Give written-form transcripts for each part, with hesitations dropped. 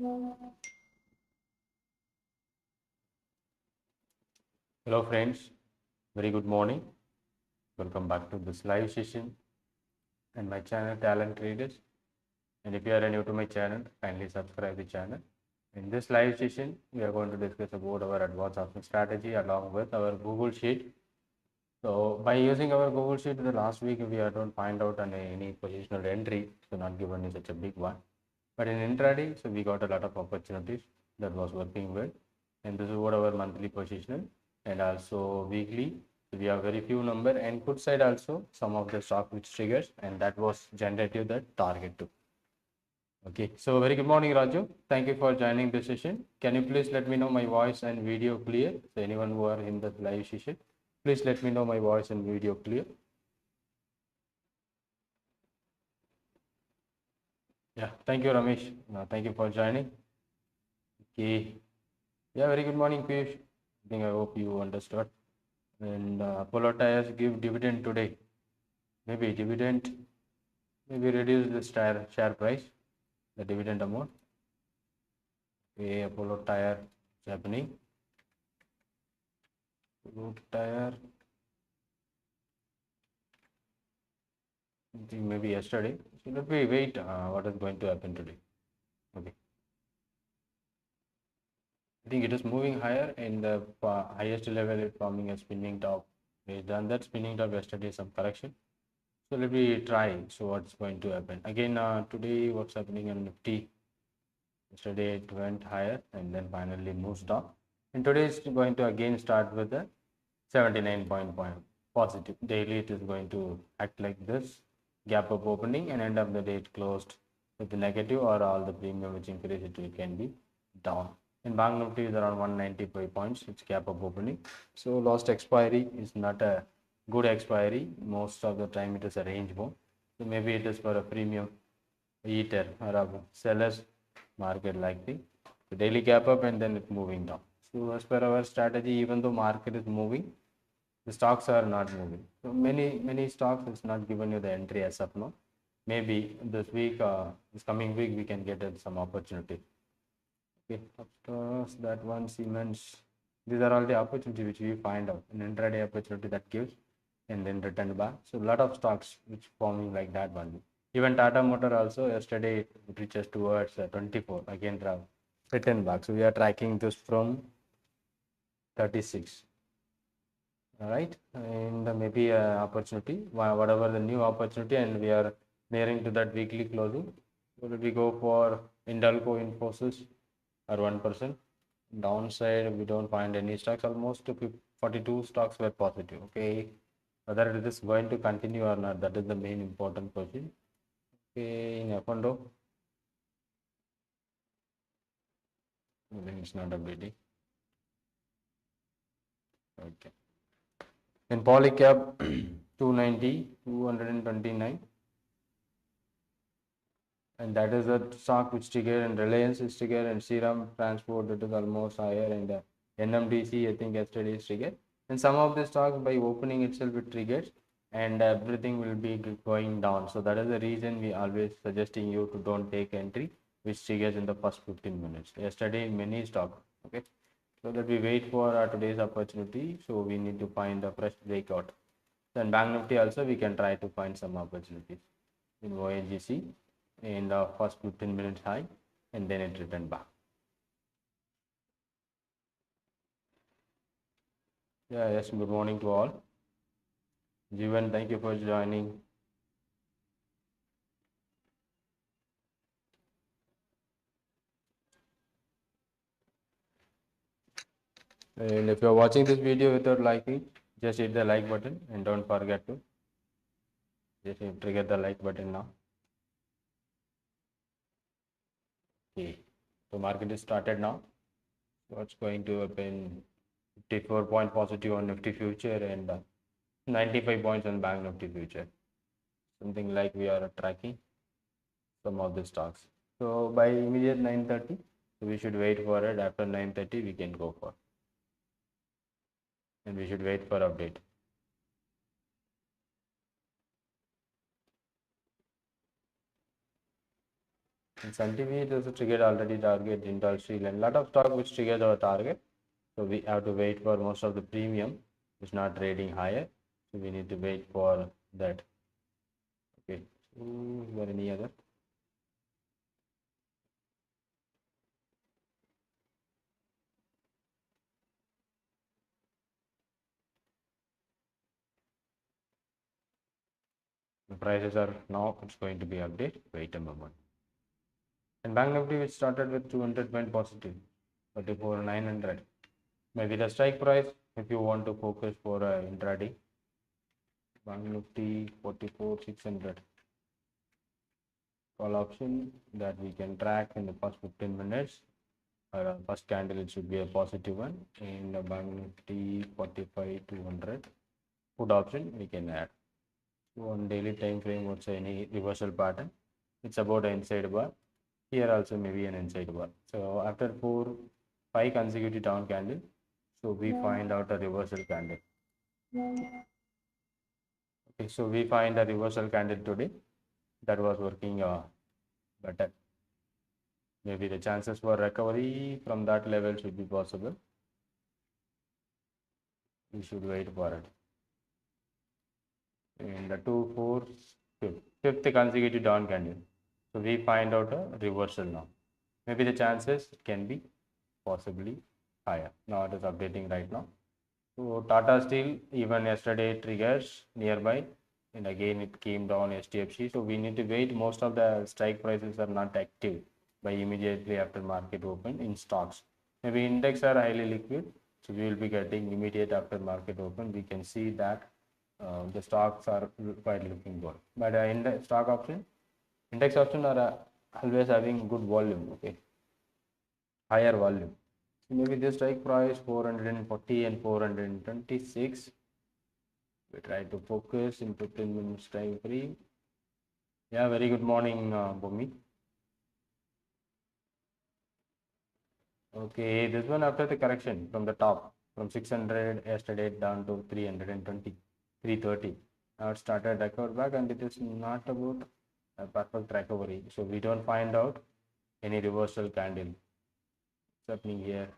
Hello friends, very good morning. Welcome back to this live session and my channel Talent Traders. And if you are new to my channel, kindly subscribe the channel. In this live session, we are going to discuss about our advanced option strategy along with our Google Sheet. So by using our Google Sheet, the last week we don't find out any positional entry, so not given is such a big one. But in intraday, so we got a lot of opportunities that was working well, and this is what our monthly position and also weekly. So we have very few number and good side also some of the stock which triggers, and that was generative that target too. Okay, so very good morning, Raju. Thank you for joining the session. Can you please let me know my voice and video clear? So anyone who are in the live session, please let me know my voice and video clear. Yeah, thank you, Ramesh. Thank you for joining. Okay. Yeah, very good morning, Piyush. I hope you understood. And Apollo Tires give dividend today. Maybe dividend, maybe reduce the share price, the dividend amount. Okay, Apollo Tire is happening. Apollo Tire, I think maybe yesterday. So let me wait what is going to happen today. Okay. I think it is moving higher in the highest level, it's forming a spinning top. We've done that spinning top yesterday, some correction. So let me try. So what's going to happen again today? What's happening in Nifty? Yesterday it went higher and then finally moves down. And today is going to again start with the 79 point positive. Daily it is going to act like this gap up opening and end of the day it closed with the negative or all the premium which increase it can be down. And Bank Nifty is around 195 points. It's gap up opening. So lost expiry is not a good expiry. Most of the time it is a range bound. So maybe it is for a premium eater or a sellers market like the daily gap up and then it moving down. So as per our strategy, even though market is moving, the stocks are not moving. So many stocks is not given you the entry as of now. Maybe this week, this coming week, we can get some opportunity. Okay, after that one Siemens, these are all the opportunity which we find out an intraday opportunity that gives and then return back. So a lot of stocks which forming like that one. Even Tata Motor also yesterday it reaches towards 24 again return back. So we are tracking this from 36. All right, and maybe opportunity whatever the new opportunity, and we are nearing to that weekly closing. So we go for Indalco, Infosys or 1%. Downside, we don't find any stocks. Almost 42 stocks were positive. Okay, whether it is going to continue or not, that is the main important question. Okay, in F&O, it's not updating. Okay. In Polycap, 290, 229. And that is a stock which trigger, and Reliance is trigger, and Serum Transport it is almost higher, and NMDC I think yesterday is trigger, and some of the stocks by opening itself it triggers and everything will be going down. So that is the reason we always suggesting you to don't take entry which triggers in the first 15 minutes. Yesterday many stock, okay, so that we wait for today's opportunity. So we need to find a fresh breakout. Then Bank Nifty also we can try to find some opportunities in ONGC in the first 15 minutes high and then it returned back. Yeah, yes, good morning to all. Jeevan, thank you for joining. And if you're watching this video without liking, just hit the like button and don't forget to just trigger the like button now. Okay, so market is started now. What's going to happen? 54 point positive on Nifty future and 95 points on Bank Nifty future. Something like we are tracking some of the stocks. So by immediate 9:30, so we should wait for it. After 9:30, we can go for, and we should wait for update. In Sun TV, it is triggered already target industry and lot of stock which triggered our target. So we have to wait for most of the premium is not trading higher. So we need to wait for that. Okay. So, is there any other? The prices are now it's going to be update. Wait a moment. And Bank Nifty which started with 200 point positive, 34,900. Maybe the strike price if you want to focus for intraday. Bank Nifty 44,600. Call option that we can track in the first 15 minutes. First candle it should be a positive one. In the Bank Nifty 45,200. Put option we can add. So on daily time frame, what's any reversal pattern? It's about an inside bar. Here also maybe an inside bar. So after 5 consecutive down candle, so we find out a reversal candle. Okay, so we find a reversal candle today that was working better. Maybe the chances for recovery from that level should be possible. We should wait for it. In the 5th consecutive down candle. So we find out a reversal now. Maybe the chances can be possibly higher. Now it is updating right now. So Tata Steel even yesterday triggers nearby and again it came down HDFC. So we need to wait. Most of the strike prices are not active by immediately after market open in stocks. Maybe index are highly liquid. So we will be getting immediate after market open. We can see that the stocks are quite looking good. But in the stock option, index option are always having good volume. Okay, higher volume. So maybe this strike price 440 and 426. We try to focus in 15 minutes time frame. Yeah, very good morning, Bhumi. Okay, this one after the correction from the top from 600 yesterday down to 320, 330. Now it started recover back and it is not about a perfect recovery. So we don't find out any reversal candle. What's happening here?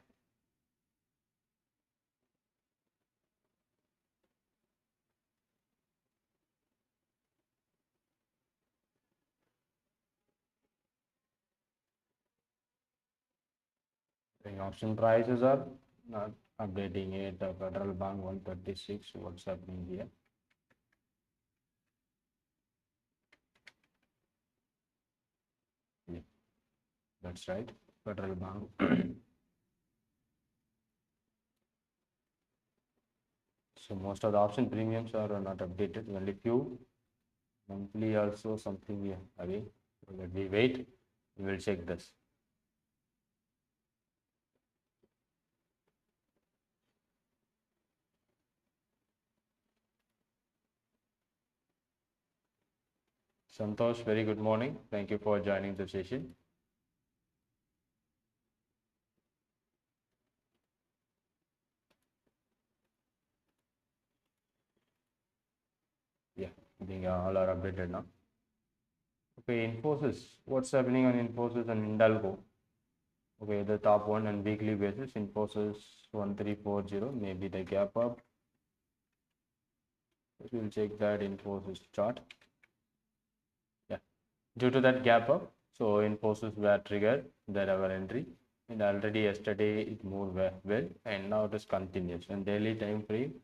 The option prices are not updating it. The Federal Bank 136. What's happening here? Yeah, that's right. Federal Bank. So most of the option premiums are not updated. Only few monthly also something we are having. So let we wait. We will check this. Santosh, very good morning. Thank you for joining the session. Yeah, I think all are updated now. Okay, Infosys. What's happening on Infosys and Indalco? Okay, the top one on weekly basis, Infosys 1340, maybe the gap up. We'll check that Infosys chart. Yeah, due to that gap up, so Infosys were triggered that our entry, and already yesterday it moved well, and now it is continuous. And daily time frame,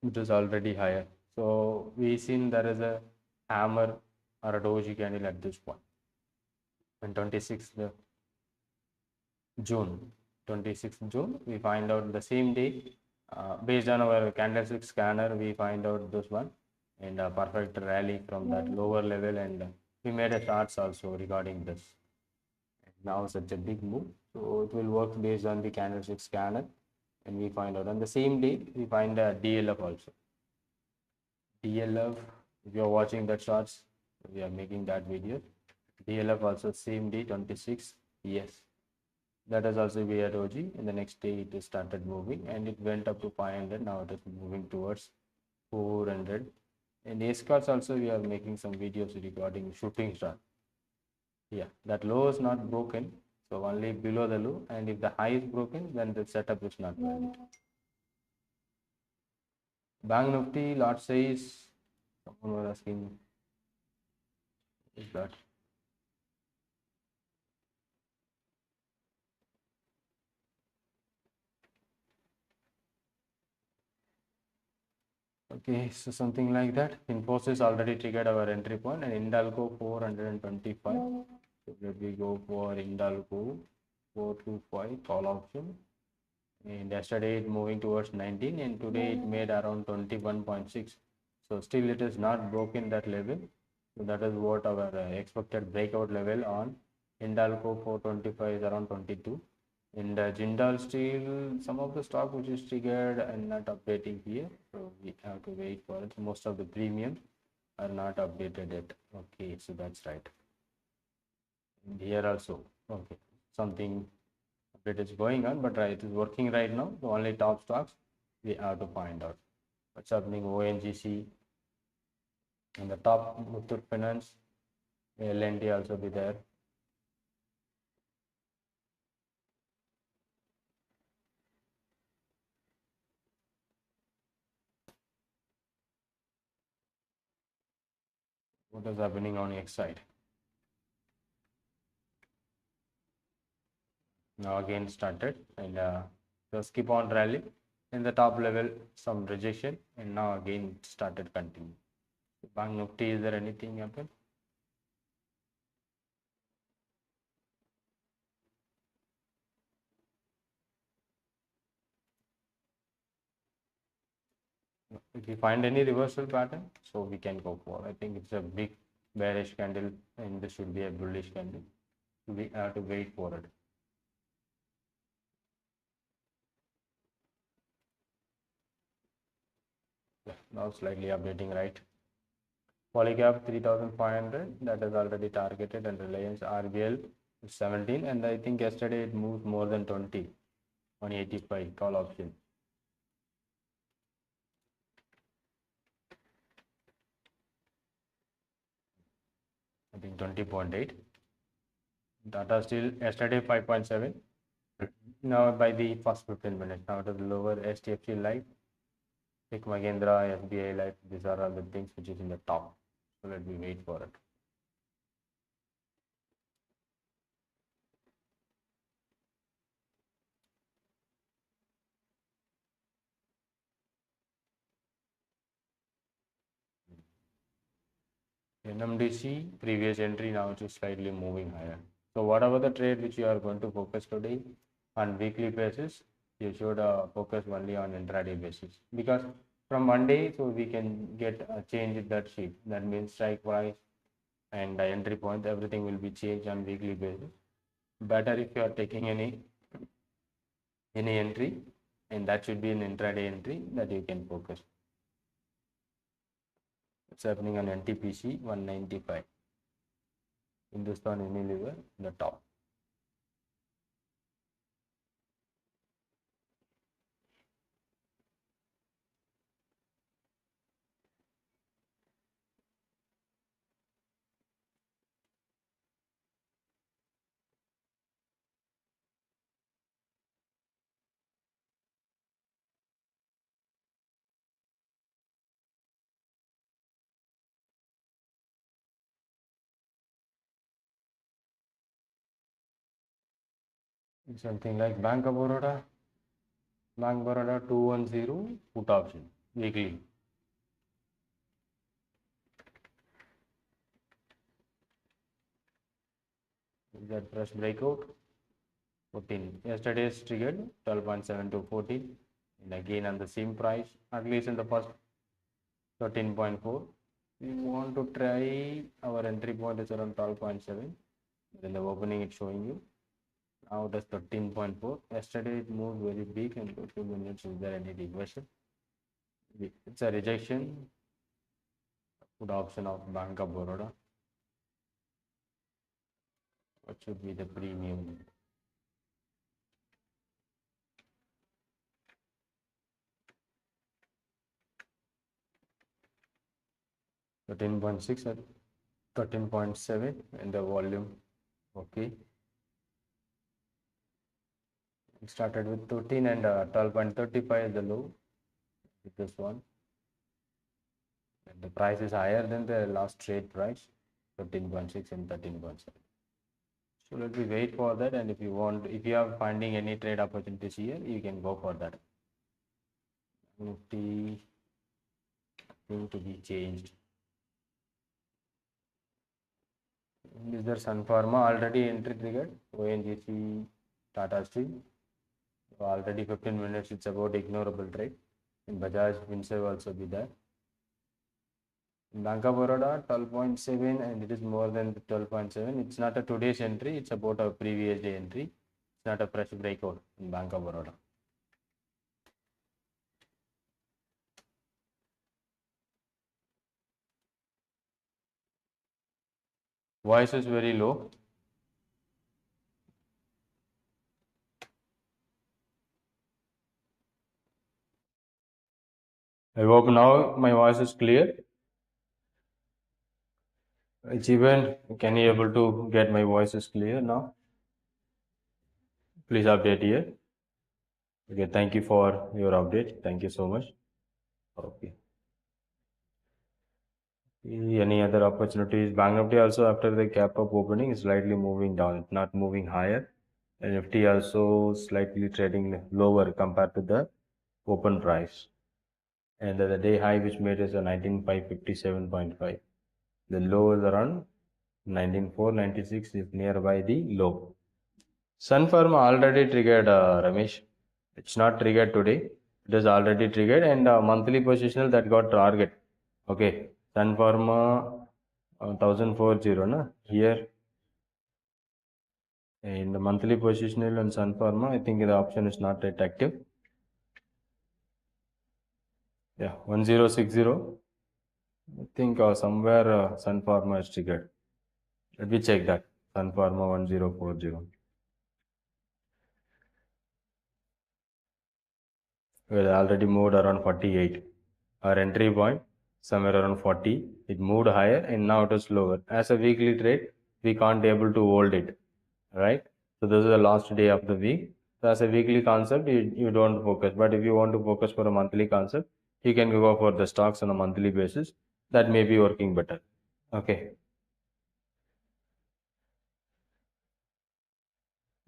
it is already higher. So we seen there is a hammer or a doji candle at this point. On 26th June, 26th June, we find out the same day, based on our candlestick scanner, we find out this one and a perfect rally from that lower level, and we made a charts also regarding this. Now such a big move, so it will work based on the candlestick scanner, and we find out on the same day we find a DLF also. DLF, if you are watching that charts, we are making that video. DLF also same day 26, yes, that is also we at OG. In the next day it started moving and it went up to 500. Now it is moving towards 400. And S cards also we are making some videos regarding shooting star. Yeah, that low is not broken, so only below the low, and if the high is broken, then the setup is not valid. Bank Nifty lot size, someone was asking, is that? Okay, so something like that. Infosys already triggered our entry point, and Indalco 425. So let me go for Indalco 425 call option. And yesterday it moving towards 19, and today it made around 21.6. So still it is not broken that level. So that is what our expected breakout level on Indalco 425 is around 22. In the Jindal Steel, some of the stock which is triggered and not updating here, so we have to wait for it. Most of the premiums are not updated yet. Okay, so that's right. And here also, okay, something update is going on, but it is working right now. The only top stocks we have to find out. What's happening? ONGC and the top Muthoot Finance, LNT also be there. What is happening on X side? Now again started, and just keep on rally. In the top level, some rejection, and now again started continue. Bank Nifty, is there anything happen? If we find any reversal pattern, so we can go for. I think it's a big bearish candle, and this should be a bullish candle. We have to wait for it. Yeah, now slightly updating, right? Polycap 3500, that is already targeted, and Reliance RBL 17, and I think yesterday it moved more than 20 on 85 call option. I think 20.8. Data Steel yesterday 5.7. Now by the first 15 minutes, now it is lower. STFC Life, Tech Mahindra, SBI Life, these are all the things which is in the top. So let me wait for it. NMDC previous entry, now it is slightly moving higher. So whatever the trade which you are going to focus today on weekly basis, you should focus only on intraday basis, because from Monday, so we can get a change in that sheet. That means strike price and the entry point, everything will be changed on weekly basis. Better if you are taking any entry, and that should be an intraday entry that you can focus. It's happening on NTPC 195. Hindustan Unilever in the top. Something like Bank of Baroda, Bank Baroda 210 put option weekly. Is that fresh breakout? 14. Yesterday's triggered 12.7 to 14, and again on the same price, at least in the first 13.4. We want to try our entry point is around 12.7. In the opening, it's showing you. Now it is 13.4. Yesterday it moved very big, and for 2 minutes, is there any reversion? It's a rejection. Put option of Bank of Baroda. What should be the premium? $13.6 at 13.7 in the volume. Okay, it started with 13 and 12.35 is the low with this one. And the price is higher than the last trade price, 15.6 and 13.7. So let me wait for that, and if you want, if you are finding any trade opportunities here, you can go for that. Nifty thing to be changed. Is there Sun Pharma already entry triggered? ONGC, Tata Steel. Already 15 minutes, it's about ignorable trade. In Bajaj, Finserv also be there. In Bank of Baroda, 12.7 and it is more than 12.7. It's not a today's entry, it's about a previous day entry. It's not a fresh breakout in Bank of Baroda. Voice is very low. I hope now my voice is clear. Jeevan, can you able to get my voice is clear now? Please update here. Okay, thank you for your update. Thank you so much. Okay. Any other opportunities? Bank Nifty also after the gap up opening is slightly moving down, it's not moving higher. And Nifty also slightly trading lower compared to the open price. And the day high which made is a 19,557.5. The low is around 19,496 is nearby the low. Sun Pharma already triggered, Ramesh. It's not triggered today. It is already triggered and monthly positional that got target. Okay. Sun Pharma 1040 na here in the monthly positional and Sun Pharma. I think the option is not yet active. Yeah, 1060. I think somewhere Sun Pharma is triggered. Let me check that. Sun Pharma 1040. Well, already moved around 48. Our entry point somewhere around 40. It moved higher and now it is lower. As a weekly trade, we can't able to hold it, right? So this is the last day of the week. So as a weekly concept, you don't focus. But if you want to focus for a monthly concept, you can go for the stocks on a monthly basis. That may be working better. Okay.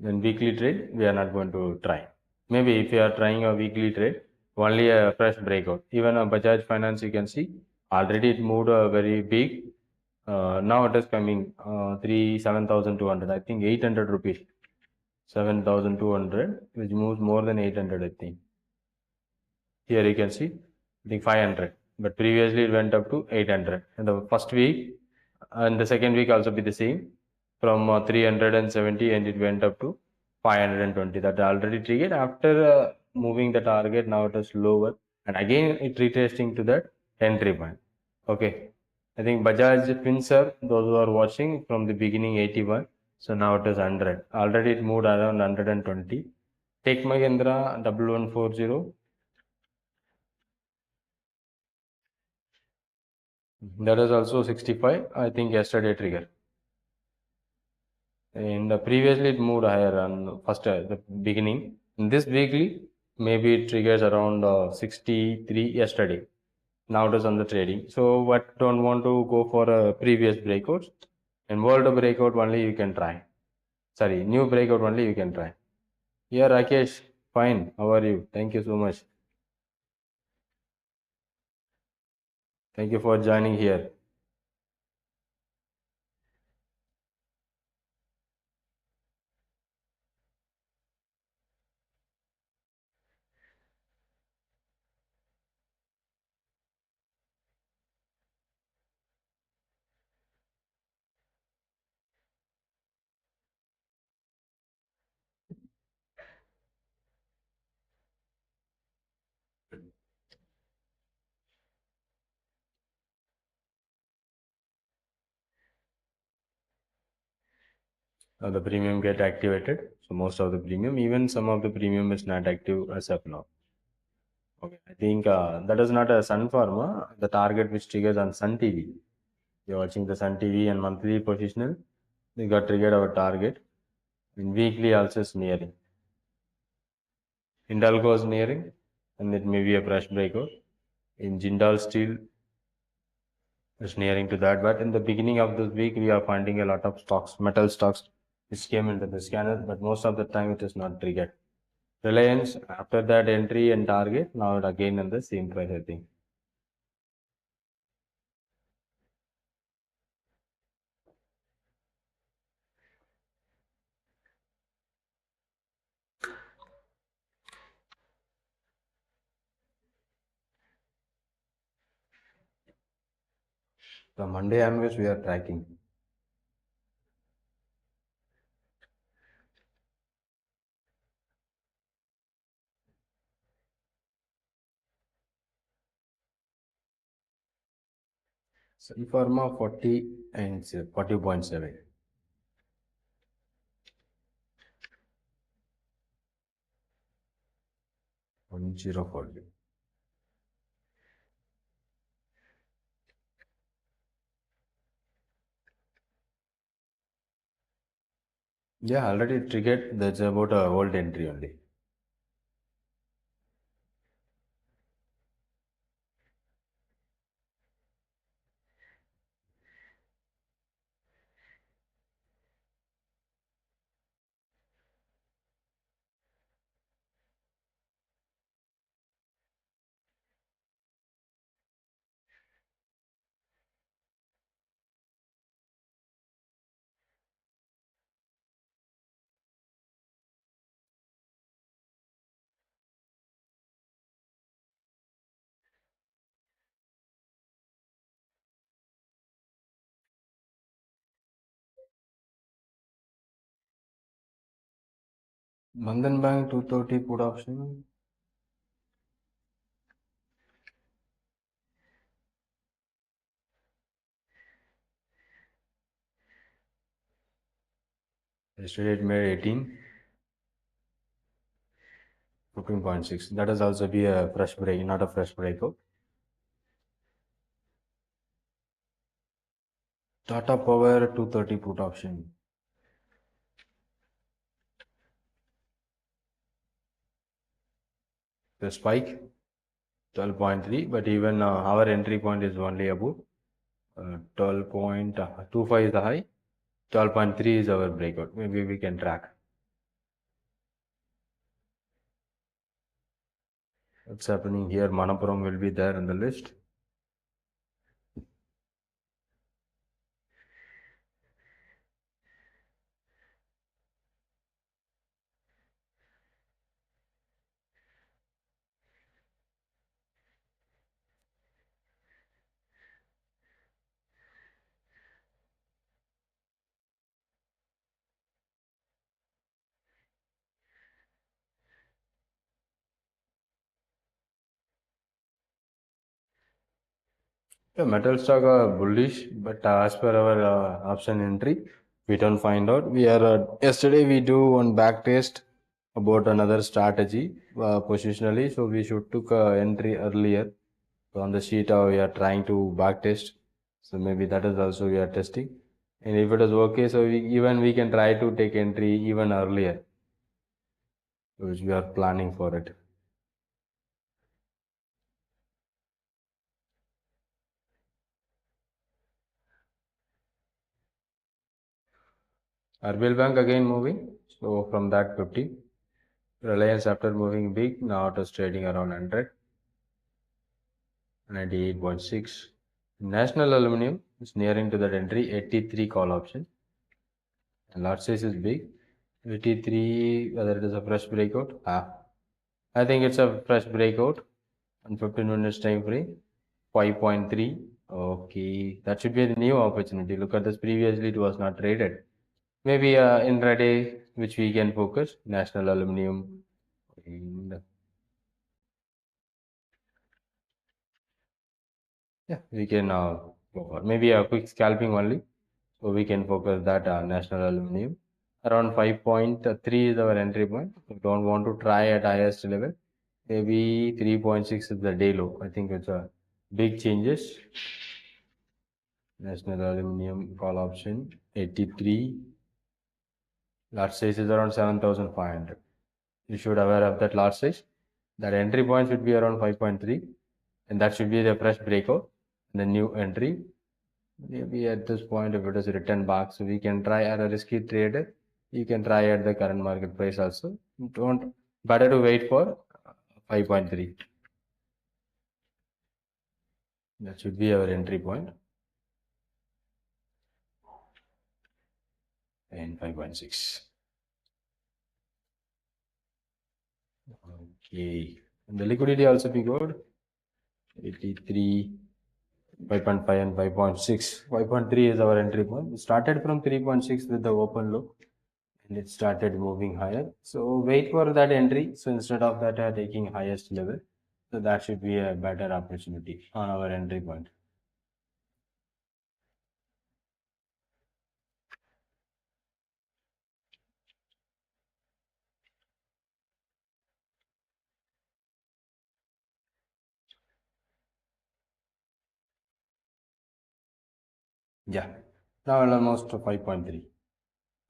Then weekly trade, we are not going to try. Maybe if you are trying a weekly trade, only a fresh breakout. Even a Bajaj Finance, you can see already it moved very big. Now it is coming 7,200. I think 800 rupees. 7,200, which moves more than 800, I think. Here you can see, I think 500, but previously it went up to 800. And the first week and the second week also be the same from 370 and it went up to 520. That already triggered after moving the target. Now it is lower and again it retracing to that entry point. Okay. I think Bajaj Finserv, those who are watching from the beginning 81. So now it is 100. Already it moved around 120. Take Mahindra 1140. That is also 65. I think yesterday trigger. And previously it moved higher on first the beginning. In this weekly, maybe it triggers around 63 yesterday. Now it is on the trading. So what don't want to go for previous breakouts and world breakout only you can try. Sorry, new breakout only you can try. Yeah, Rakesh, fine. How are you? Thank you so much. Thank you for joining here. The premium get activated. So most of the premium, even some of the premium is not active as of now. Okay, I think that is not a Sun Pharma, the target which triggers on Sun TV. You're watching the Sun TV and monthly positional. We got triggered our target. In weekly also is nearing. Hindalco is nearing, and it may be a fresh breakout. In Jindal Steel is nearing to that. But in the beginning of this week, we are finding a lot of stocks, metal stocks, which came into the scanner, but most of the time it is not triggered. Reliance, after that entry and target, now it again in the same price, I think. The Monday onwards, we are tracking. So, Pharma 40 and 40.7. 1040. Yeah, already triggered. That's about a old entry only. Bandhan Bank 230 put option. Yesterday it made 18, 15.6. That is also be a fresh break, not a fresh breakout. Tata Power 230 put option. The spike 12.3, but even our entry point is only about 12.25 is the high, 12.3 is our breakout. Maybe we can track. What's happening here? Manappuram will be there in the list. The metal stock are bullish, but as per our option entry, we don't find out. We are yesterday we do one back test about another strategy positionally, so we should took entry earlier. So on the sheet we are trying to back test, so maybe that is also we are testing. And if it is okay, so we can try to take entry even earlier, which we are planning for it. RBL Bank again moving, so from that 50. Reliance after moving big, now it is trading around 100, 98.6. National Aluminum is nearing to that entry, 83 call option. And lot size is big. 83, whether it is a fresh breakout? I think it's a fresh breakout on 15 minutes time frame. 5.3. Okay, that should be a new opportunity. Look at this, previously it was not traded. Maybe intraday, which we can focus, National Aluminum. And yeah, we can go for maybe a quick scalping only. So we can focus that National Aluminum. Around 5.3 is our entry point. If you don't want to try at highest level, maybe 3.6 is the day low. I think it's a big changes. National Aluminium call option 83. Lot size is around 7,500. You should aware of that lot size. That entry point should be around 5.3, and that should be the fresh breakout. And the new entry, maybe at this point, if it is written back, so we can try at a risky trader. You can try at the current market price also. Don't better to wait for 5.3. That should be our entry point. And 5.6. Okay. And the liquidity also be good. 83, 5.5 and 5.6. 5.3 is our entry point. We started from 3.6 with the open low and it started moving higher. So wait for that entry. So instead of that taking highest level, so that should be a better opportunity on our entry point. Yeah. Now almost 5.3.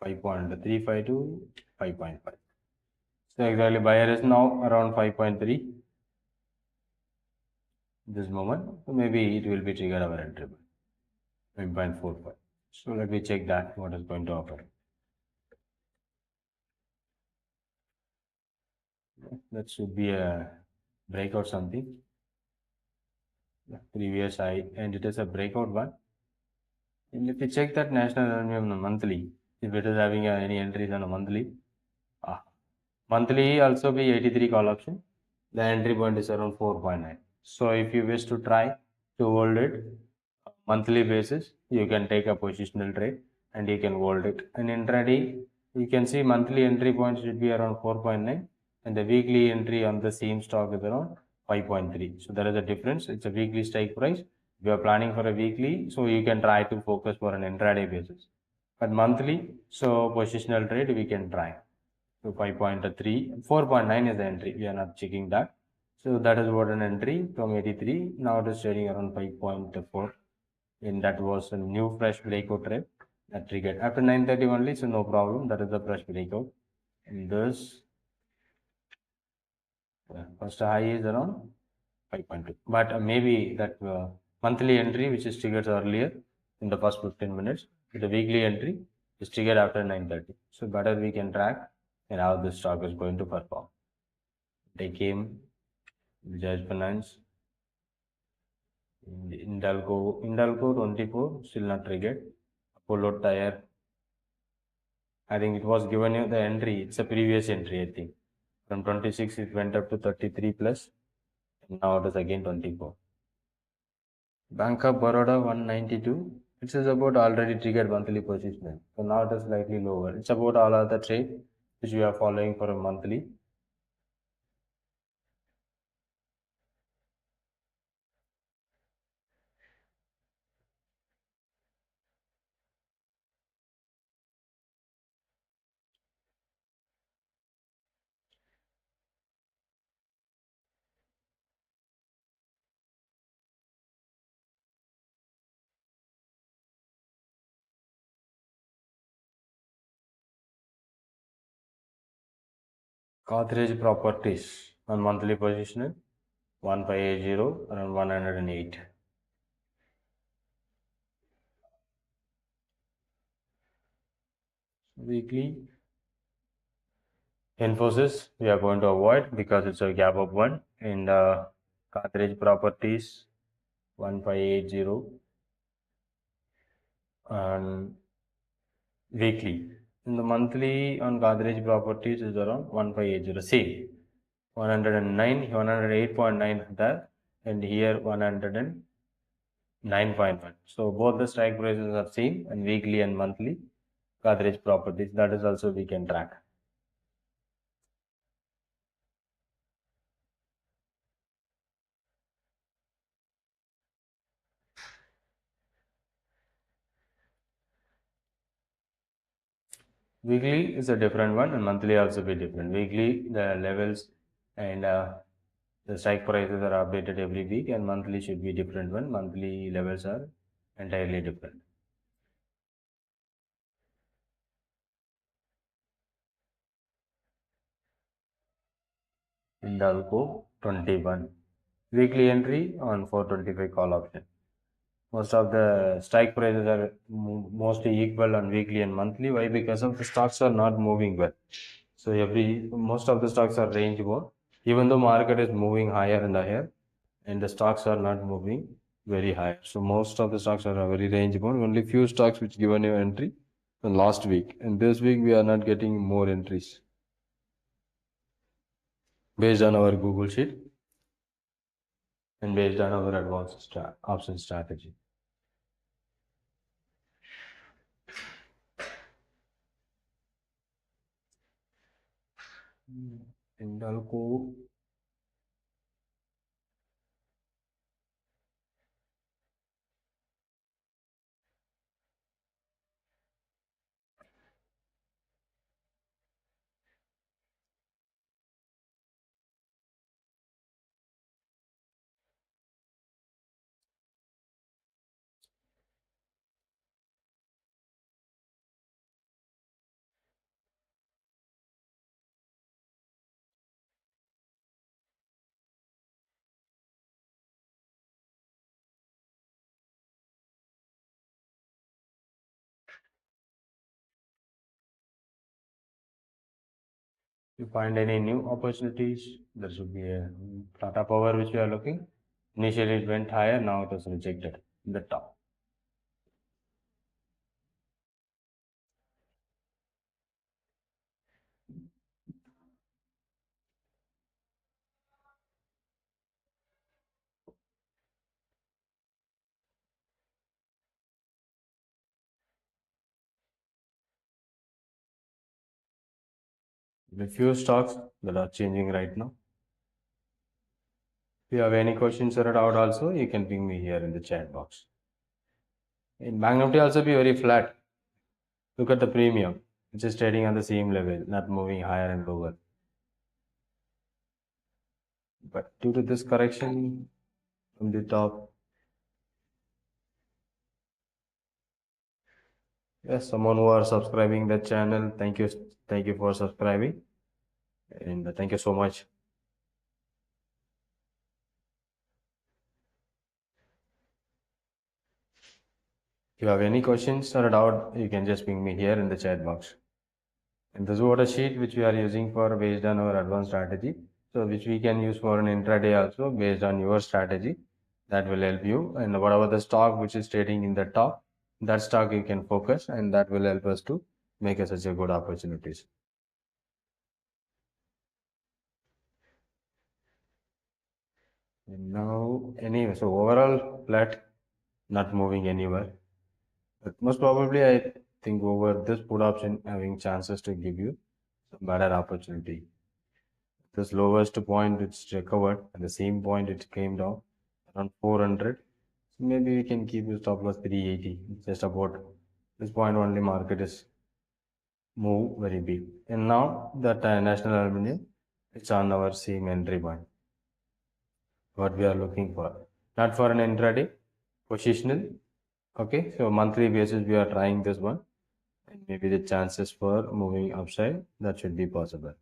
5.35 to 5.5. So exactly buyer is now around 5.3 this moment. So maybe it will be triggered our entry point 5.45. So let me check that what is going to offer. That should be a breakout something. Previous high and it is a breakout one. And if you check that national aluminum on a monthly, if it is having any entries on a monthly, ah, monthly also be 83 call option. The entry point is around 4.9. So if you wish to try to hold it monthly basis, you can take a positional trade and you can hold it. And intraday, you can see monthly entry point should be around 4.9 and the weekly entry on the same stock is around 5.3. So there is a difference. It's a weekly strike price. If you are planning for a weekly, so you can try to focus for an intraday basis. But monthly, so positional trade we can try. So 5.3, 4.9 is the entry. We are not checking that. So that is what an entry from 83. Now it is trading around 5.4. And that was a new fresh breakout trade that triggered. After 9:30 only, so no problem. That is the fresh breakout. And this first high is around 5.2. But maybe that monthly entry, which is triggered earlier in the first 15 minutes, the weekly entry is triggered after 9:30. So better we can track and how the stock is going to perform. They came, Judge Finance, Indalco 24, still not triggered. Apollo Tire, I think it was given you the entry, it's a previous entry, I think. From 26, it went up to 33 plus, and now it is again 24. Bank of Baroda 192, it is about already triggered monthly position. So now it is slightly lower. It's about all other trade which we are following for a monthly. Godrej Properties on monthly position 1580 around 108. Weekly Infosys we are going to avoid because it's a gap of one. And Godrej Properties 1580 and weekly. In the monthly on Godrej Properties is around 1580. Same 109, 108.9 there, and here 109.1. So both the strike prices are same and weekly and monthly. Godrej Properties, that is also we can track. Weekly is a different one and monthly also be different. Weekly the levels and the strike prices are updated every week and monthly should be different one. Monthly levels are entirely different. Hindalco 21. Weekly entry on 425 call option. Most of the strike prices are mostly equal on weekly and monthly. Why? Because of the stocks are not moving well. So most of the stocks are range bound. Even though market is moving higher and higher, and the stocks are not moving very high. So most of the stocks are very range bound. Only few stocks which given you entry last week, and this week we are not getting more entries based on our Google sheet and based on our advanced option strategy. Hindalco. You find any new opportunities, there should be a Tata Power which we are looking. Initially it went higher, now it was rejected in the top. The few stocks that are changing right now. If you have any questions or doubt also, you can ping me here in the chat box. In Bank Nifty also be very flat. Look at the premium, which is trading on the same level, not moving higher and lower. But due to this correction from the top, yes, someone who are subscribing the channel, thank you for subscribing, and thank you so much. If you have any questions or doubt, you can just ping me here in the chat box. And this is what a sheet which we are using for based on our advanced strategy. So which we can use for an intraday also based on your strategy. That will help you. And whatever the stock which is trading in the top, that stock you can focus, and that will help us to make such a good opportunities. And now anyway, so overall flat, not moving anywhere. But most probably I think over this put option having chances to give you some better opportunity. This lowest point it's recovered at the same point it came down around 400. So maybe we can keep the stop loss 380. Just about this point only market is move very big. And now that national aluminum, it's on our same entry point. What we are looking for, not for an intraday, positional. Okay, so monthly basis we are trying this one, and maybe the chances for moving upside that should be possible.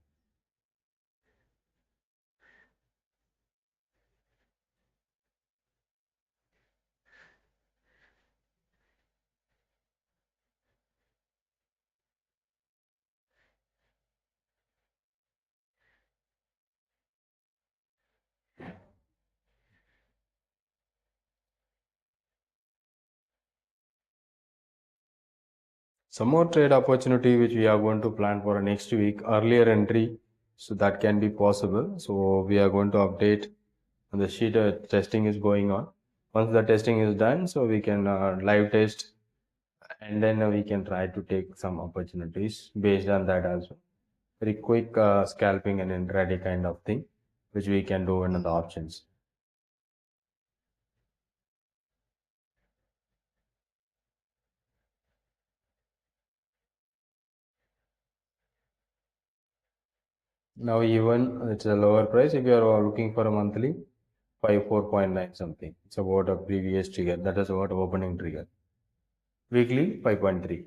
Some more trade opportunity which we are going to plan for next week, earlier entry, so that can be possible. So we are going to update on the sheet. Testing is going on. Once the testing is done, so we can live test, and then we can try to take some opportunities based on that as well. Very quick scalping and intraday kind of thing, which we can do in the options. Now even it's a lower price. If you are looking for a monthly, 54.9 something. It's about a previous trigger. That is about opening trigger. Weekly 5.3.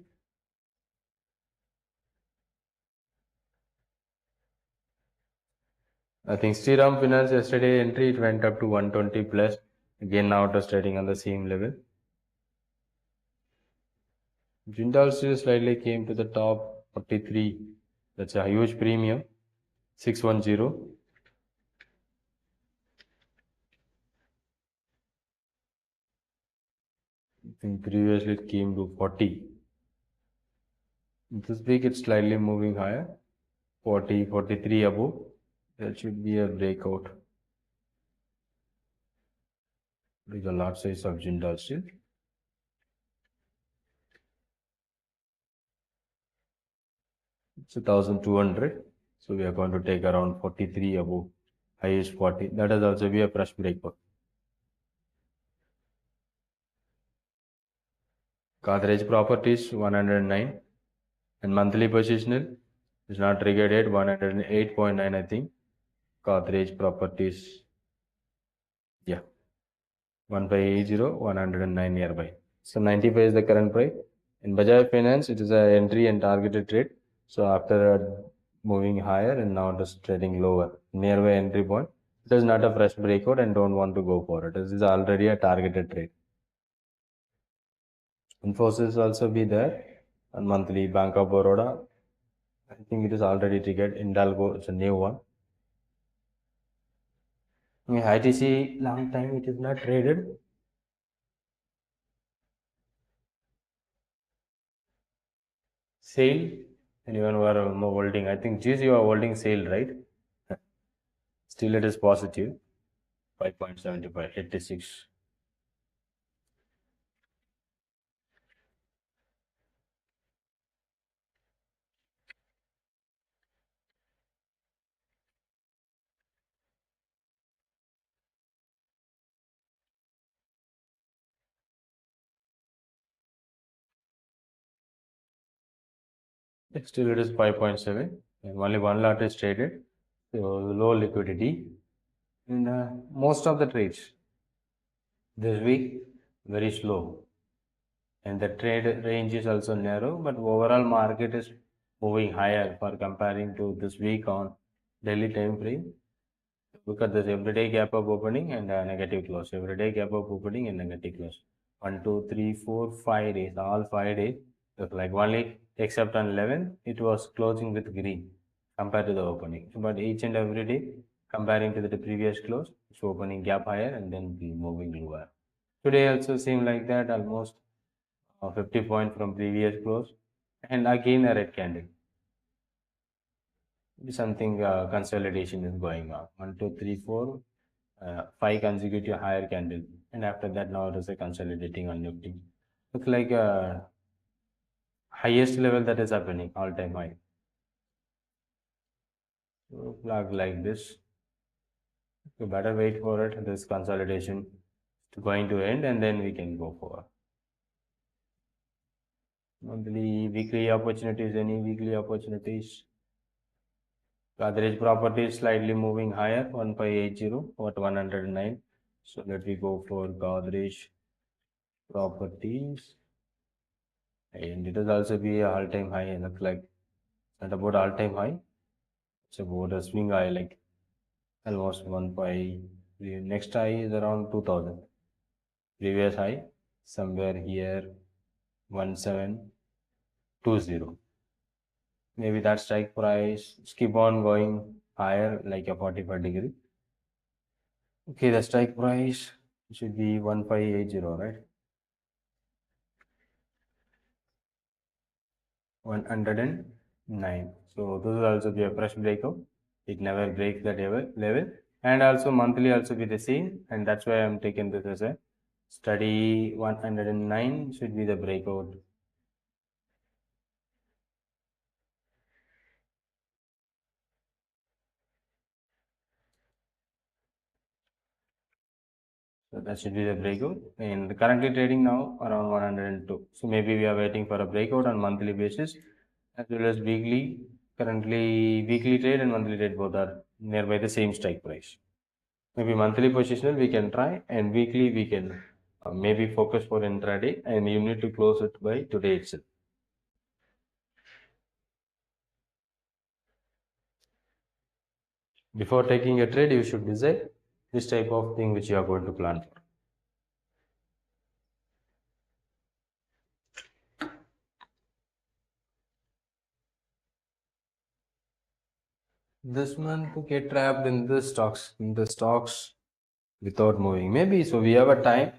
I think Sriram Finance yesterday entry it went up to 120 plus. Again now it is trading on the same level. Jindal Steel slightly came to the top 43. That's a huge premium. 610. I think previously it came to 40. This week it's slightly moving higher. 40, 43 above. That should be a breakout. With a large size of Jindal Steel. It's 1200. So we are going to take around 43 above. Highest 40. That is also be a fresh breakout. Godrej Properties 109 and monthly positional is not triggered yet 108.9 I think. Godrej Properties, yeah, 1580, 109 nearby. So 95 is the current price. In Bajaj Finance, it is a entry and targeted trade. So after moving higher and now it is trading lower, nearby entry point. It is not a fresh breakout and don't want to go for it. This is already a targeted trade. Infosys also be there and monthly Bank of Baroda. I think it is already triggered. Indalgo, it's a new one. ITC long time it is not traded. Sale, anyone who are holding, I think GC you are holding sale, right? Still it is positive. 5.75, 86. Still it is 5.7 and only one lot is traded. So low liquidity. And most of the trades this week very slow. And the trade range is also narrow, but overall market is moving higher for comparing to this week on daily time frame. Look at this everyday gap up opening and negative close. Everyday gap up opening and negative close. 1, 2, 3, 4, 5 days. All 5 days. Look like only except on 11, it was closing with green compared to the opening. But each and every day, comparing to the previous close, it's opening gap higher and then be moving lower. Today also seemed like that almost 50 point from previous close and again a red candle. Something consolidation is going on. 1, 2, 3, 4, 5 consecutive higher candle, and after that now it is a consolidating on Nifty. Looks like a highest level that is happening, all time high. So flag like this. You better wait for it. This consolidation is going to end, and then we can go for monthly, weekly opportunities. Any weekly opportunities? Godrej Properties slightly moving higher, 1580 at 109. So let me go for Godrej Properties. And it will also be a all-time high. It looks like at about all-time high. It's about a swing high, like almost 1.5. The next high is around 2000. Previous high somewhere here 1720. Maybe that strike price keep on going higher like a 45-degree. Okay, the strike price should be 1580, right? 109. So this will also be a fresh breakout. It never breaks that level. And also monthly also be the same. And that's why I'm taking this as a study. 109 should be the breakout. So that should be the breakout. And currently trading now around 102. So maybe we are waiting for a breakout on monthly basis as well as weekly. Currently weekly trade and monthly trade both are nearby the same strike price. Maybe monthly positional we can try, and weekly we can maybe focus for intraday, and you need to close it by today itself. Before taking a trade, you should decide this type of thing which you are going to plan for. This month get trapped in the stocks without moving. Maybe so we have a time.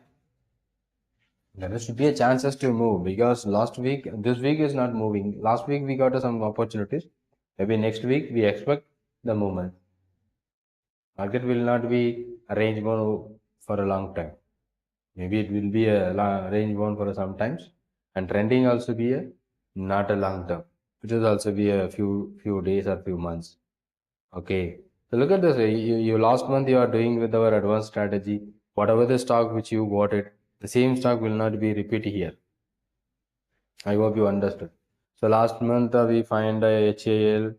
There should be a chances to move because this week is not moving. Last week we got some opportunities. Maybe next week we expect the movement. Market will not be a range bound for a long time. Maybe it will be a range bound for some times, and trending also be a not a long term. It will also be a few days or few months. Okay. So look at this. You last month you are doing with our advanced strategy. Whatever the stock which you bought it, the same stock will not be repeated here. I hope you understood. So last month we find HAL,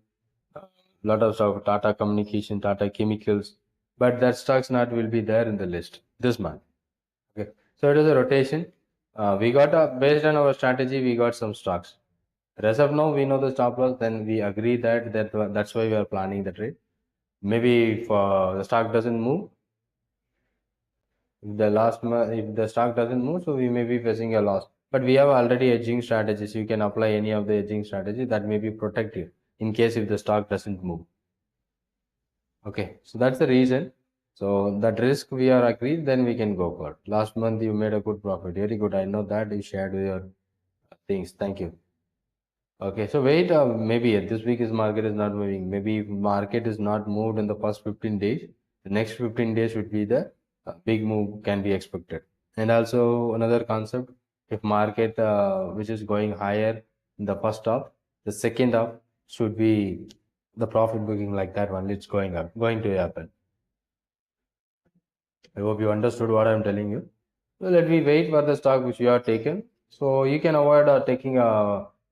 lot of stock, Tata Communication, Tata Chemicals, but that stocks not will be there in the list this month. Okay, so it is a rotation. We got based on our strategy, we got some stocks. As of now, we know the stop loss. Then we agree that's why we are planning the trade. Maybe if the stock doesn't move, if the stock doesn't move, so we may be facing a loss. But we have already hedging strategies. You can apply any of the hedging strategy that may be protective in case if the stock doesn't move. Okay, so that's the reason. So that risk we are agreed, then we can go for it. Last month you made a good profit. Very good. I know that you shared your things. Thank you. Okay, so wait, maybe this week is market is not moving. Maybe if market is not moved in the first 15 days, the next 15 days would be the big move can be expected. And also another concept, if market which is going higher in the first half, the second half should be the profit booking like that one. It's going to happen. I hope you understood what I'm telling you. So let me wait for the stock which you have taken. So you can avoid taking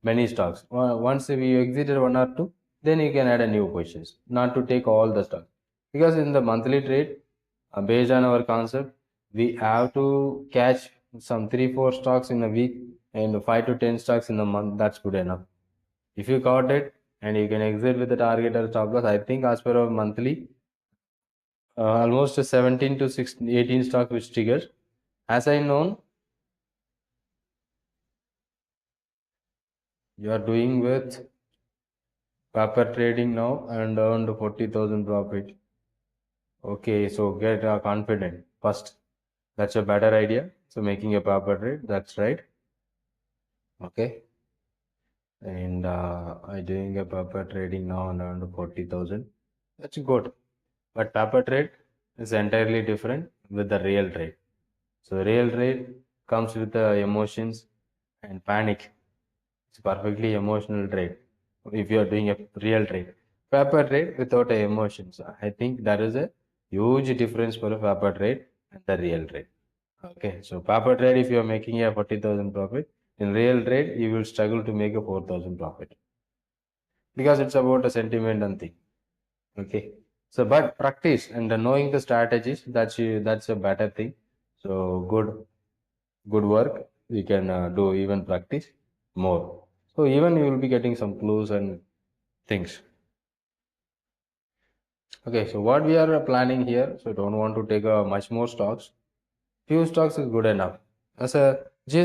many stocks. Once you exited one or two, then you can add a new positions, not to take all the stocks. Because in the monthly trade, based on our concept, we have to catch some 3 4 stocks in a week and 5 to 10 stocks in a month. That's good enough. If you got it and you can exit with the target or stop loss, I think as per our monthly, almost 17 to 16, 18 stock which triggers. As I known, you are doing with paper trading now and earned 40,000 profit. Okay, so get confident first. That's a better idea. So making a paper trade, that's right. Okay, and I doing a paper trading now and earned 40,000. That's good. But paper trade is entirely different with the real trade. So real trade comes with the emotions and panic. It's perfectly emotional trade. If you are doing a real trade, paper trade without emotions, I think there is a huge difference for a paper trade and the real trade. Okay, so paper trade, if you are making a 40,000 profit, in real trade, you will struggle to make a 4,000 profit because it's about a sentiment and thing. Okay, so but practice and knowing the strategies, that's a better thing. So good work. You can do even practice more. So even you will be getting some clues and things. Okay, so what we are planning here, so don't want to take much more stocks. Few stocks is good enough. Just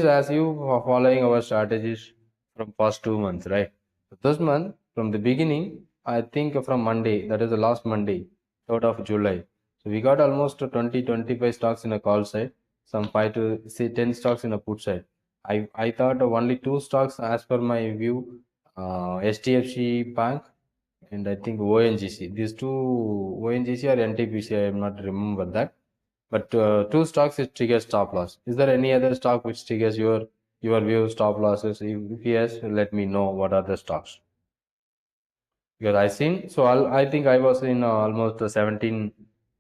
as you are following our strategies from past 2 months, right? So this month, from the beginning, I think from Monday, that is the last Monday, 3rd of July. So we got almost 20, 25 stocks in a call side, some 5 to say 10 stocks in a put side. I thought only 2 stocks as per my view, STFC Bank and I think ONGC. These two ONGC or NTPC, I am not remember that. But 2 stocks it triggers stop loss. Is there any other stock which triggers your view stop losses? If yes, let me know what are the stocks. Because I seen so I think I was in almost 17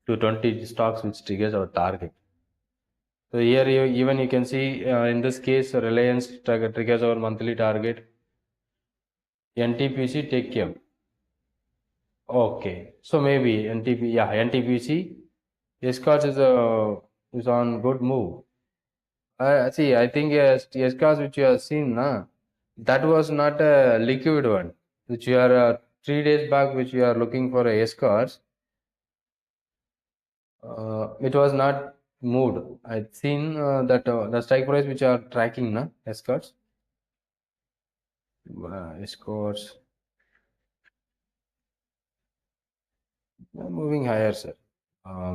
to 20 stocks which triggers our target. So here even you can see in this case Reliance triggers our monthly target. NTPC take care. Okay, so maybe NTPC Escorts is on good move. See, I think Escorts which you have seen, na, that was not a liquid one. Which you are 3 days back, which you are looking for a Escorts, it was not moved. I've seen that the strike price which you are tracking, na, Escorts, Escorts moving higher, sir.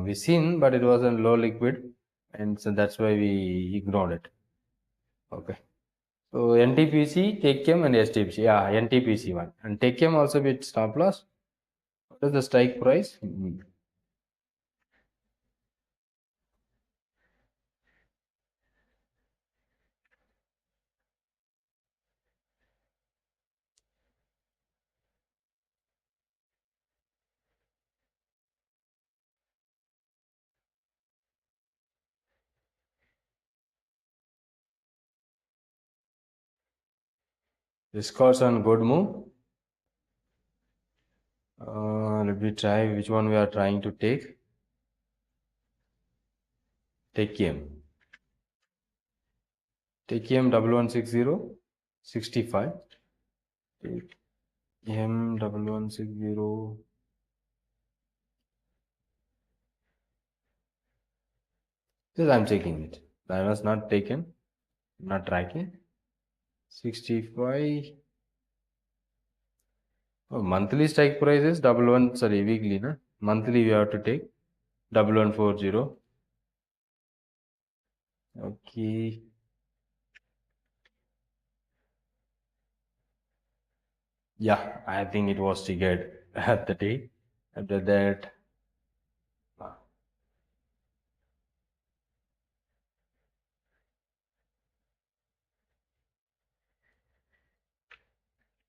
We seen, but it was a low liquid, and so that's why we ignored it. Okay. So NTPC, TakeM, and STPC. Yeah, NTPC one. And TakeM also with stop loss. What is the strike price? Discourse on good move. Let me try which one we are trying to take. TakeM. TakeM 1160 65. TakeM 1160. Yes, I'm checking it. That was not taken. Not tracking. 65. Oh, monthly strike price is double one. Sorry, weekly, na? Monthly we have to take 1140. Okay. Yeah, I think it was triggered at the day. After that, uh,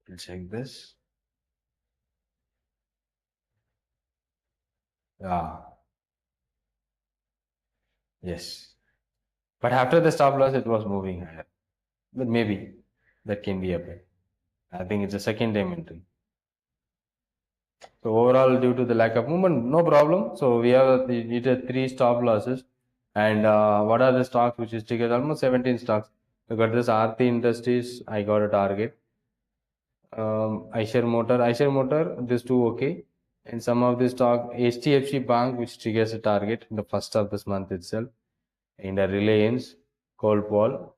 we'll check this. Yeah, yes. But after the stop loss, it was moving higher. But maybe that can be a bit. I think it's a second time entry. So overall, due to the lack of movement, no problem. So we have needed three stop losses. And what are the stocks which is triggered? Almost 17 stocks. I got this Aarti Industries. I got a target. Eicher Motor, these two okay. And some of the stock, HDFC Bank, which triggers a target in the first of this month itself. And Reliance, Coalpol,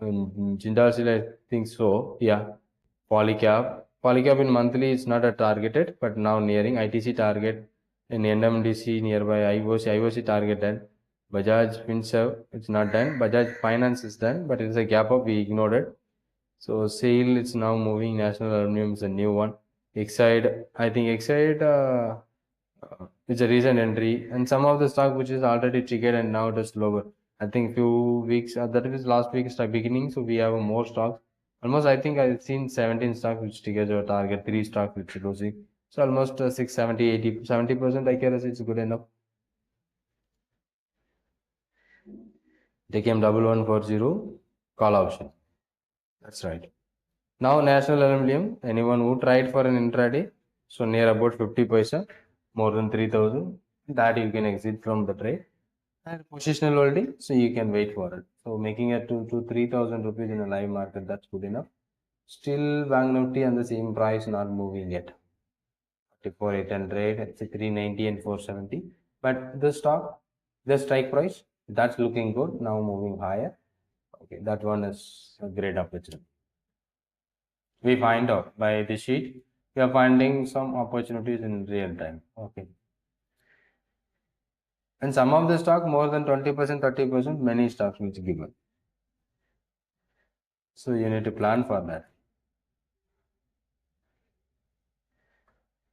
and Jindal Steel, I think so. Yeah, Polycab. Polycab in monthly is not a targeted, but now nearing ITC target. In NMDC nearby IOC target done. Bajaj FinServ, it's not done. Bajaj Finance is done, but it's a gap up, we ignored it. So sale is now moving. National Aluminum is a new one. Exide, I think Exide is a recent entry, and some of the stock which is already triggered and now it is lower. I think few weeks that is last week start beginning, so we have more stocks. Almost I think I've seen 17 stocks which triggers our target, three stocks which is losing. So almost 6, 70, 80, 70% accuracy is good enough. They came 1140 call option. That's right. Now National Aluminum, anyone who tried for an intraday, so near about 50 paisa, more than 3000, that you can exit from the trade. And positional holding, so you can wait for it. So making it to 3000 rupees in a live market, that's good enough. Still Bank Nifty on the same price, not moving yet. 44,800, it's 390 and 470. But the stock, the strike price, that's looking good. Now moving higher. Okay, that one is a great opportunity. We find out by the sheet, we are finding some opportunities in real time. Okay. And some of the stock more than 20%, 30%, many stocks which given. So you need to plan for that.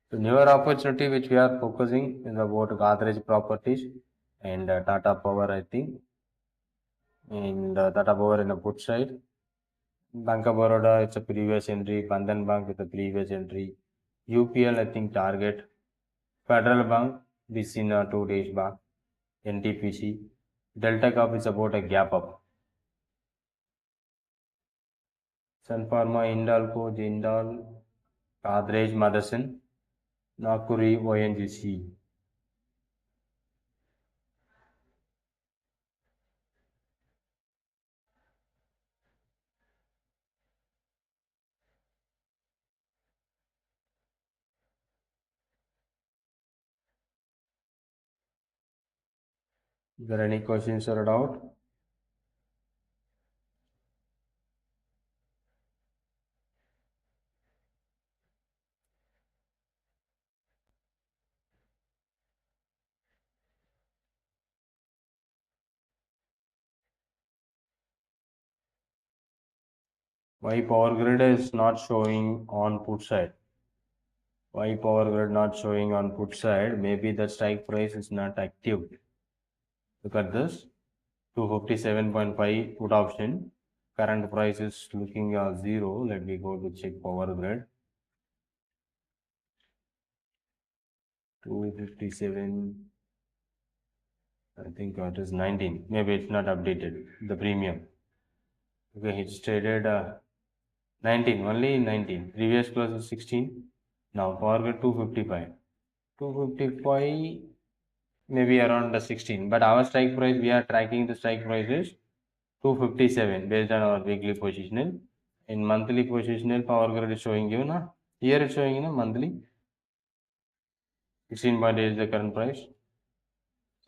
The newer opportunity which we are focusing is about Godrej Properties and Tata Power, I think, and Tata Power in the put side. Bank of Baroda, it's a previous entry. Bandhan Bank with a previous entry. UPL, I think, target. Federal Bank, we seen 2 days back. NTPC. Delta Cup is about a gap up. Sun Pharma, Hindalco, Jindal, Godrej Motherson, Nakuri, ONGC. Is there any questions or doubt? Why power grid is not showing on put side? Why power grid not showing on put side? Maybe the strike price is not active. Look at this 257.5 put option. Current price is looking zero. Let me go to check power grid. 257. I think it is 19. Maybe it's not updated. The premium. Okay, it's traded 19. Only 19. Previous close is 16. Now power grid 255. 255 maybe around the 16, but our strike price, we are tracking the strike price is 257 based on our weekly positional. In monthly positional, power grid is showing you na, here it's showing you na monthly 16.8 is the current price.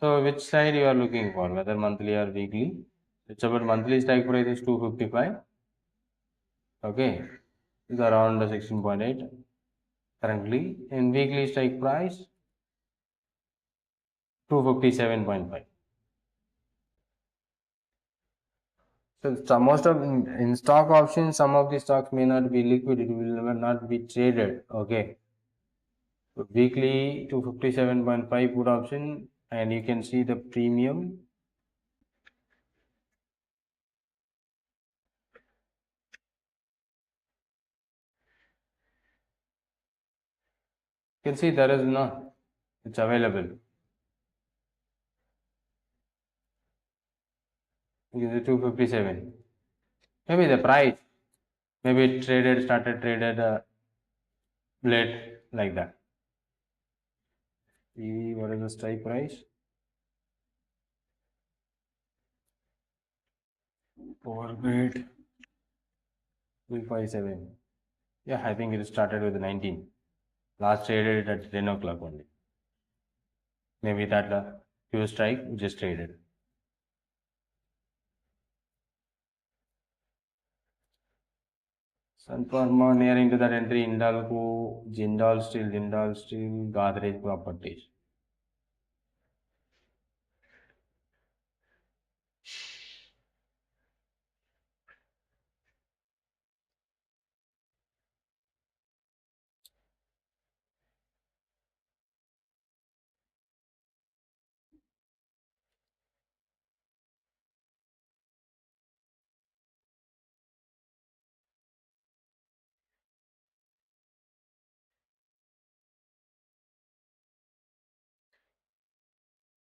So which side you are looking for, whether monthly or weekly? It's about monthly strike price is 255. Okay, it's around the 16.8 currently. In weekly strike price 257.5. So most of in stock options, some of the stocks may not be liquid, it will not be traded. Okay. So weekly 257.5 put option, and you can see the premium. You can see there is no, it's available. It is 257. Maybe the price, maybe it traded, started traded late like that. See what is the strike price? Overbid 257. Yeah, I think it started with 19. Last traded at 10 o'clock only. Maybe that pure strike just traded. Sun Pharma nearing to that entry, Hindalco, Jindal Steel, Godrej Properties.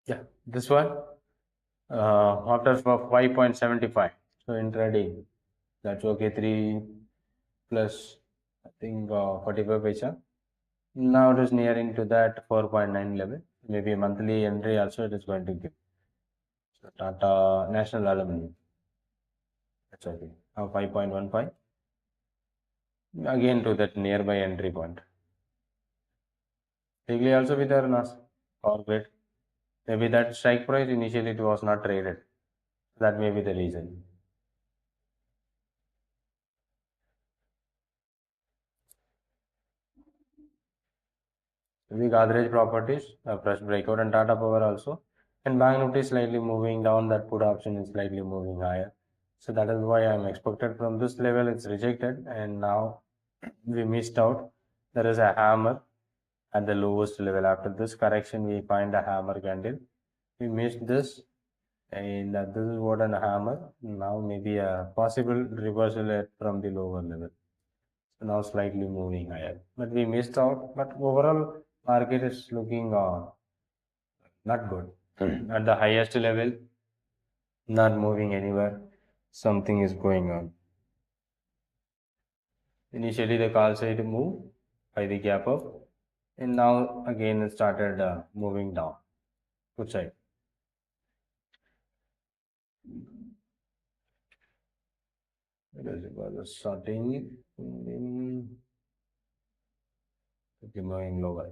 Yeah, this one after 5.75. So intraday, that's okay. 3 plus, I think 45 paisa. Now it is nearing to that 4.9 level. Maybe a monthly entry also it is going to give. So Tata National Aluminum, that's okay. Now 5.15. Again to that nearby entry point. Weekly also with our NAS or great. Maybe that strike price initially it was not traded. That may be the reason. Maybe Godrej Properties, fresh breakout and Tata Power also. And Bank Nifty is slightly moving down, that put option is slightly moving higher. So that is why I'm expected from this level it's rejected and now we missed out. There is a hammer at the lowest level. After this correction, we find a hammer candle. We missed this and this is what an hammer. Now maybe a possible reversal from the lower level. So now slightly moving higher, but we missed out. But overall, market is looking not good. At the highest level, not moving anywhere. Something is going on. Initially, the call side moved by the gap up, and now again it started moving down. Good side. It was starting in moving lower.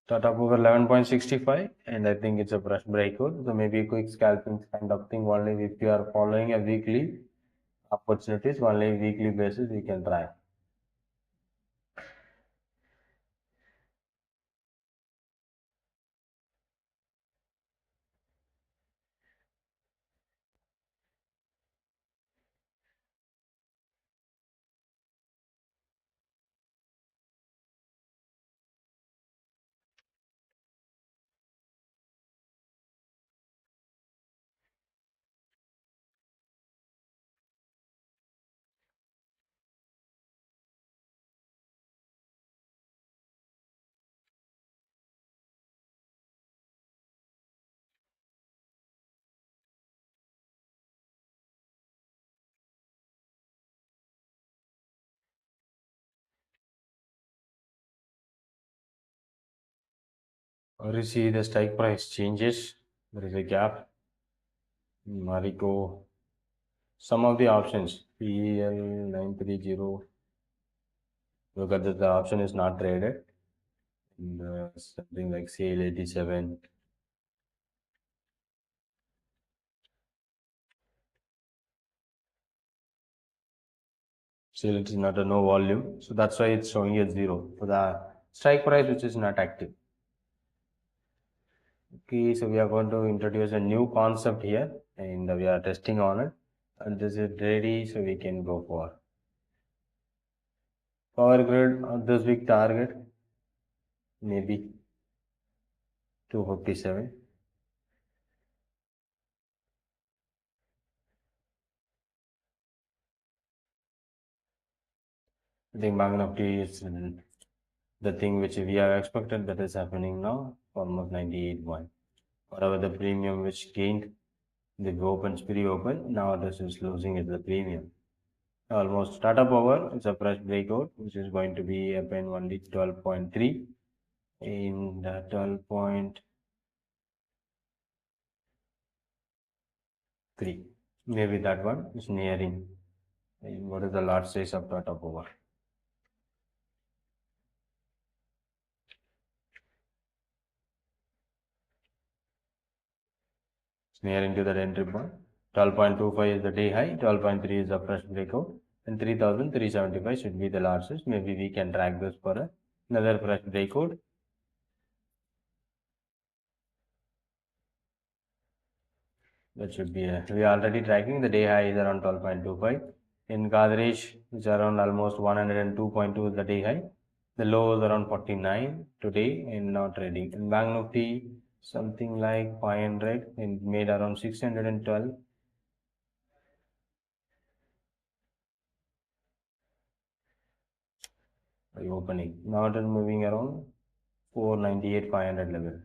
Start up over 11.65, and I think it's a brush breakout. So maybe a quick scalping kind of thing. Only if you are following a weekly opportunities, only weekly basis we can try. Or you see the strike price changes. There is a gap. Marico. Some of the options PEL 930. Look at that, the option is not traded. And, something like CL 87. Still, it is not a no volume. So that's why it's showing a zero for the strike price, which is not active. Okay, so we are going to introduce a new concept here and we are testing on it. And this is ready, so we can go for power grid on this big target, maybe 257. I think Magnafty is the thing which we have expected that is happening now, almost 98.1. Whatever the premium which gained, the opens pre-open, now this is losing at the premium. Almost Tata Power is a fresh breakout, which is going to be open only 12.3 in the 12.3. Maybe that one is nearing. What is the large size of Tata Power? It's nearing to that entry point. 12.25 is the day high, 12.3 is the fresh breakout, and 3,375 should be the largest. Maybe we can track this for another fresh breakout. That should be we are already tracking the day high is around 12.25. In Godrej, it's around almost 102.2 is the day high. The low is around 49 today and now trading. In Bank Nifty, something like 500 and made around 612 by opening. Now it is moving around 498, 500 level.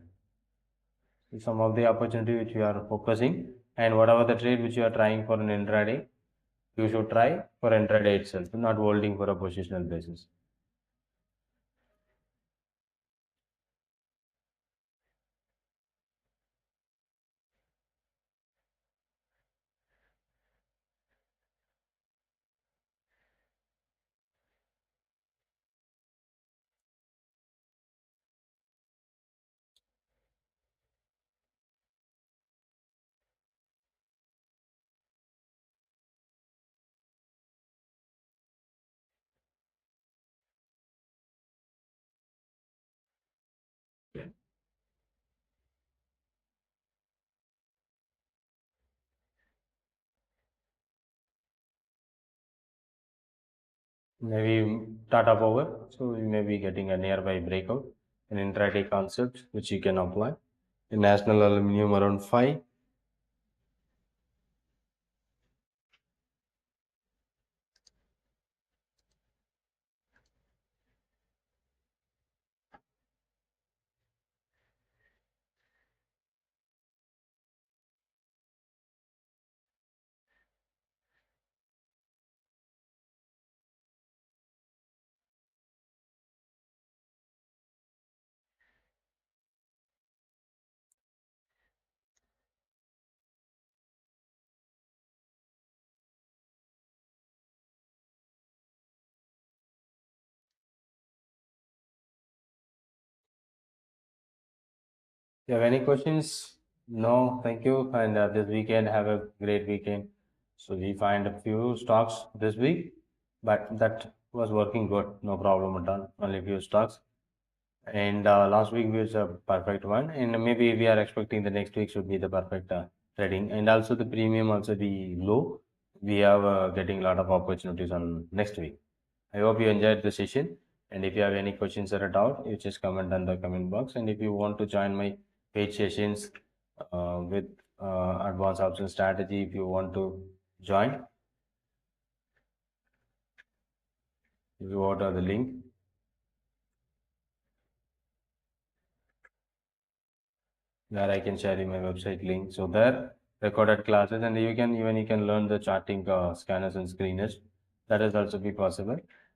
Some of the opportunity which we are focusing and whatever the trade which you are trying for an intraday, you should try for intraday itself, not holding for a positional basis. Maybe Tata Power, so we may be getting a nearby breakout, an intraday concept which you can apply. In National Aluminium around 5. You have any questions? No, thank you. And this weekend, have a great weekend. So we find a few stocks this week, but that was working good. No problem at all. Only few stocks. And last week was a perfect one. And maybe we are expecting the next week should be the perfect trading. And also the premium also be low. We are getting a lot of opportunities on next week. I hope you enjoyed the session. And if you have any questions or a doubt, you just comment on the comment box. And if you want to join my paid sessions with advanced option strategy, if you want to join, if you order the link, where I can share you my website link. So there, recorded classes, and you can learn the charting scanners and screeners. That is also be possible.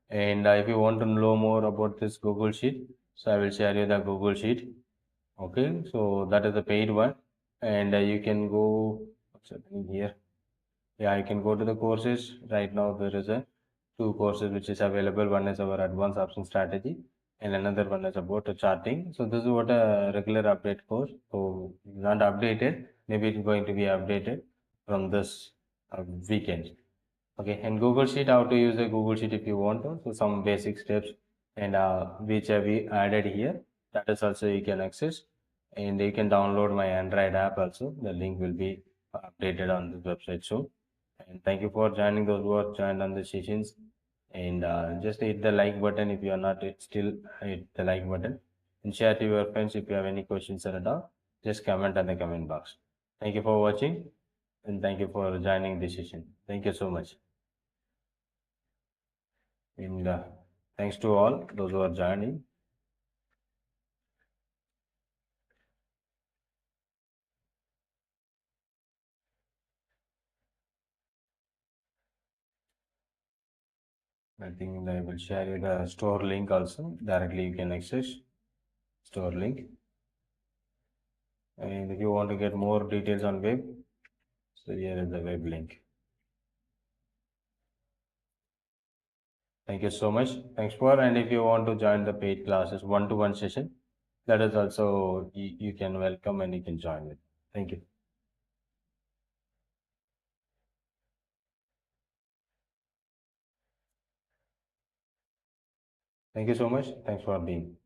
And if you want to know more about this Google Sheet, so I will share you the Google Sheet. Okay, so that is the paid one, and you can go. What's happening here? Yeah, you can go to the courses. Right now, there is a two courses which is available. One is our advanced option strategy, and another one is about the charting. So this is what a regular update course. So not updated. Maybe it's going to be updated from this weekend. Okay, and Google Sheet, how to use a Google Sheet if you want to. So some basic steps and which we added here. That is also you can access, and you can download my Android app also. The link will be updated on this website soon. And thank you for joining those who are joined on the sessions. And just hit the like button if you are not still hit the like button. And share to your friends if you have any questions or at all. Just comment on the comment box. Thank you for watching and thank you for joining the session. Thank you so much. And thanks to all those who are joining. I think I will share you the store link also. Directly you can access store link. And if you want to get more details on web, so here is the web link. Thank you so much. Thanks for, and if you want to join the paid classes one-to-one session, that is also you can welcome and you can join it. Thank you. Thank you so much. Thanks for being.